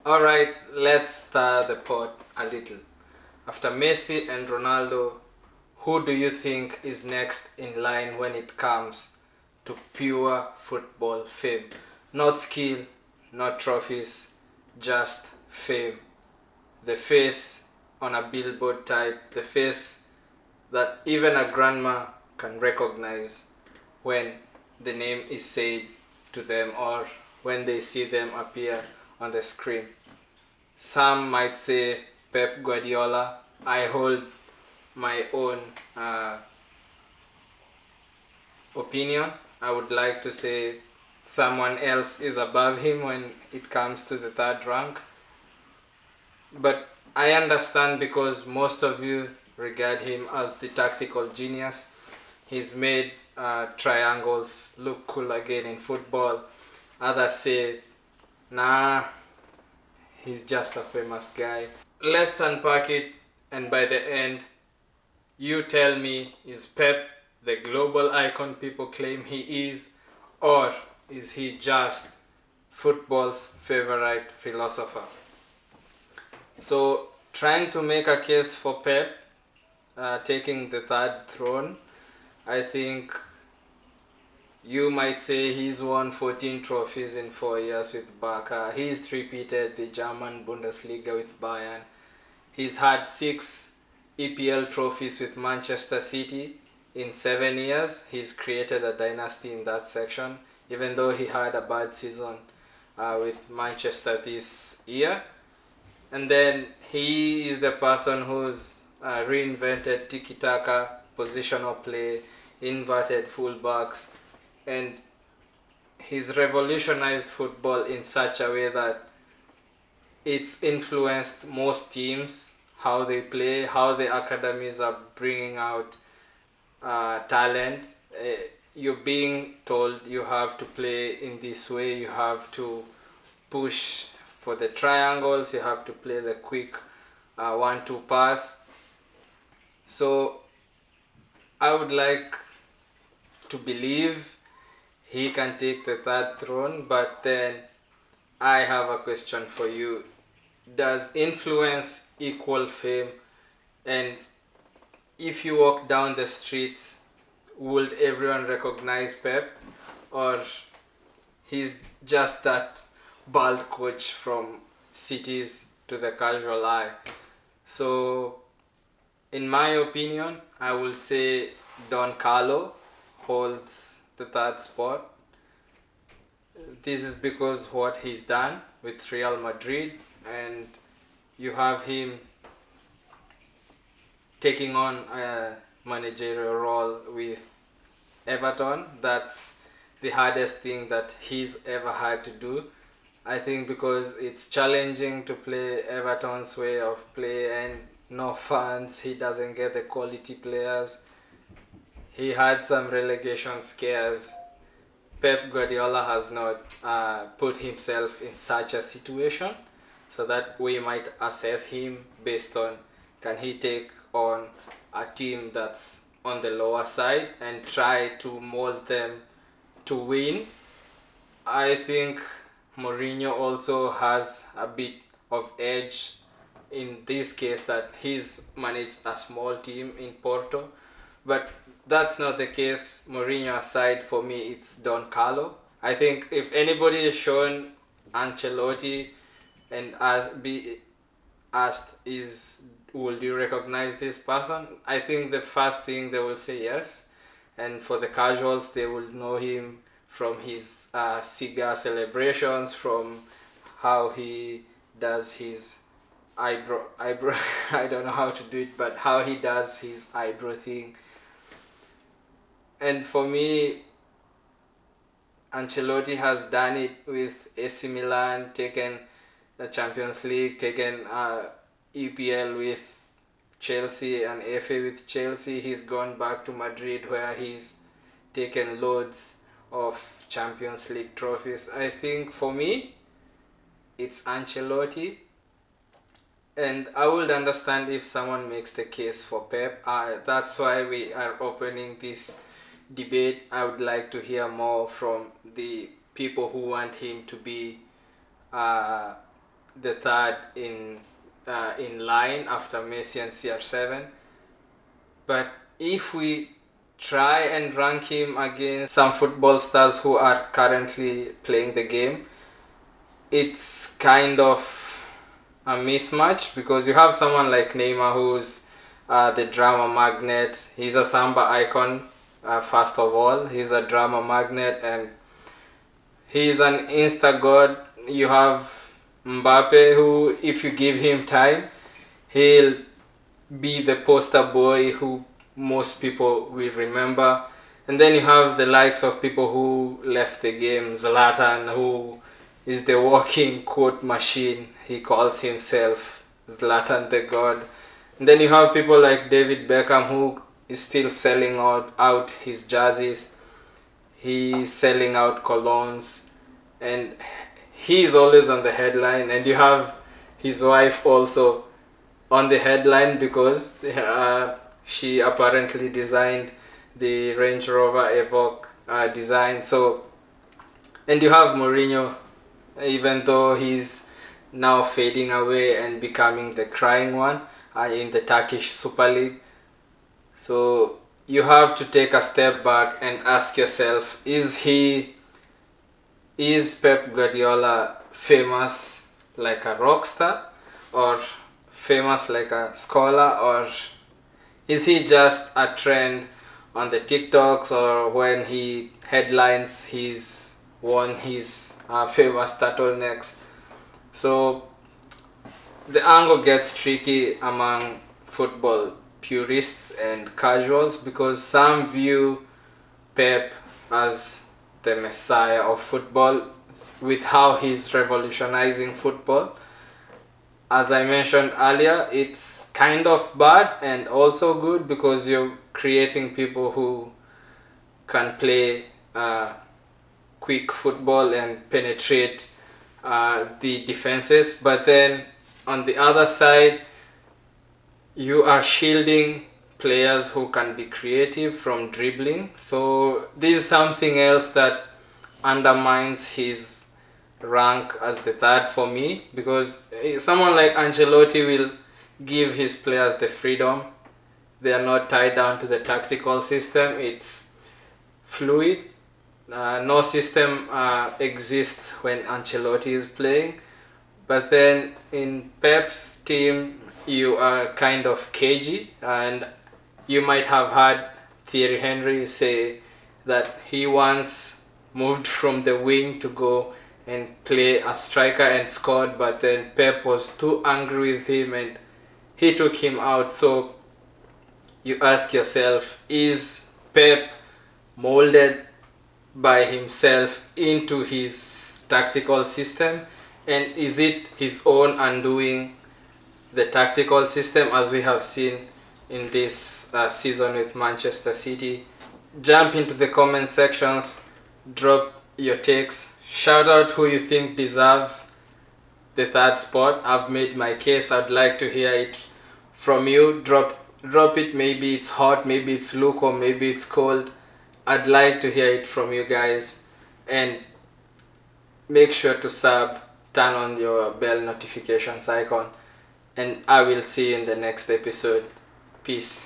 Alright, let's start the pod a little. After Messi and Ronaldo, who do you think is next in line when it comes to pure football fame? Not skill, not trophies, just fame. The face on a billboard type, the face that even a grandma can recognize when the name is said to them or when they see them appear on the screen. Some might say Pep Guardiola. I hold my own opinion. I would like to say someone else is above him when it comes to the third rank. But I understand because most of you regard him as the tactical genius. He's made triangles look cool again in football. Others say, nah, he's just a famous guy. Let's unpack it, and by the end, you tell me, is Pep the global icon people claim he is, or is he just football's favorite philosopher? So, trying to make a case for Pep taking the third throne, I think you might say he's won 14 trophies in 4 years with Barca. He's repeated the German Bundesliga with Bayern. He's had 6 EPL trophies with Manchester City in 7 years. He's created a dynasty in that section, even though he had a bad season with Manchester this year. And then he is the person who's reinvented tiki-taka, positional play, inverted fullbacks, and he's revolutionized football in such a way that it's influenced most teams, how they play, how the academies are bringing out talent. You're being told you have to play in this way, you have to push for the triangles, you have to play the quick 1-2 pass. So I would like to believe he can take the third throne, but then I have a question for you. Does influence equal fame? And if you walk down the streets, would everyone recognize Pep? Or he's just that bald coach from cities to the casual eye? So in my opinion, I will say Don Carlo holds the third spot. This is because what he's done with Real Madrid, and you have him taking on a managerial role with Everton. That's the hardest thing that he's ever had to do. I think because it's challenging to play Everton's way of play and no fans, he doesn't get the quality players. He had some relegation scares. Pep Guardiola has not put himself in such a situation, so that we might assess him based on can he take on a team that's on the lower side and try to mold them to win. I think Mourinho also has a bit of edge in this case that he's managed a small team in Porto, but that's not the case. Mourinho aside, for me it's Don Carlo. I think if anybody is shown Ancelotti and be asked is will you recognize this person, I think the first thing they will say yes, and for the casuals they will know him from his cigar celebrations, from how he does his eyebrow I don't know how to do it, but how he does his eyebrow thing. And for me, Ancelotti has done it with AC Milan, taken the Champions League, taken EPL with Chelsea and FA with Chelsea. He's gone back to Madrid where he's taken loads of Champions League trophies. I think for me, it's Ancelotti. And I would understand if someone makes the case for Pep. That's why we are opening this debate. I would like to hear more from the people who want him to be the third in line after Messi and CR7. But if we try and rank him against some football stars who are currently playing the game, it's kind of a mismatch, because you have someone like Neymar who's the drama magnet. He's a samba icon, first of all. He's a drama magnet and he's an insta god. You have Mbappe, who, if you give him time, he'll be the poster boy who most people will remember. And then you have the likes of people who left the game. Zlatan, who is the walking quote machine. He calls himself Zlatan the God. And then you have people like David Beckham, who is still selling out his jerseys. He's selling out colognes, and he's always on the headline. And you have his wife also on the headline, because she apparently designed the Range Rover Evoque design. So, and you have Mourinho, even though he's now fading away and becoming the crying one in the Turkish Super League. So you have to take a step back and ask yourself, is Pep Guardiola famous like a rock star, or famous like a scholar, or is he just a trend on the TikToks, or when he headlines he's worn his famous turtlenecks? So the angle gets tricky among football purists and casuals, because some view Pep as the messiah of football with how he's revolutionizing football. As I mentioned earlier, it's kind of bad and also good, because you're creating people who can play quick football and penetrate the defenses. But then on the other side, you are shielding players who can be creative from dribbling. So this is something else that undermines his rank as the third for me, because someone like Ancelotti will give his players the freedom. They are not tied down to the tactical system. It's fluid. No system exists when Ancelotti is playing. But then in Pep's team, you are kind of cagey, and you might have heard Thierry Henry say that he once moved from the wing to go and play a striker and scored, but then Pep was too angry with him and he took him out. So you ask yourself, is Pep molded by himself into his tactical system, and is it his own undoing the tactical system, as we have seen in this season with Manchester City? Jump into the comment sections, drop your takes, shout out who you think deserves the third spot. I've made my case. I'd like to hear it from you. Drop it. Maybe it's hot, maybe it's lukewarm, maybe it's cold. I'd like to hear it from you guys. And make sure to sub, turn on your bell notifications icon, and I will see you in the next episode. Peace.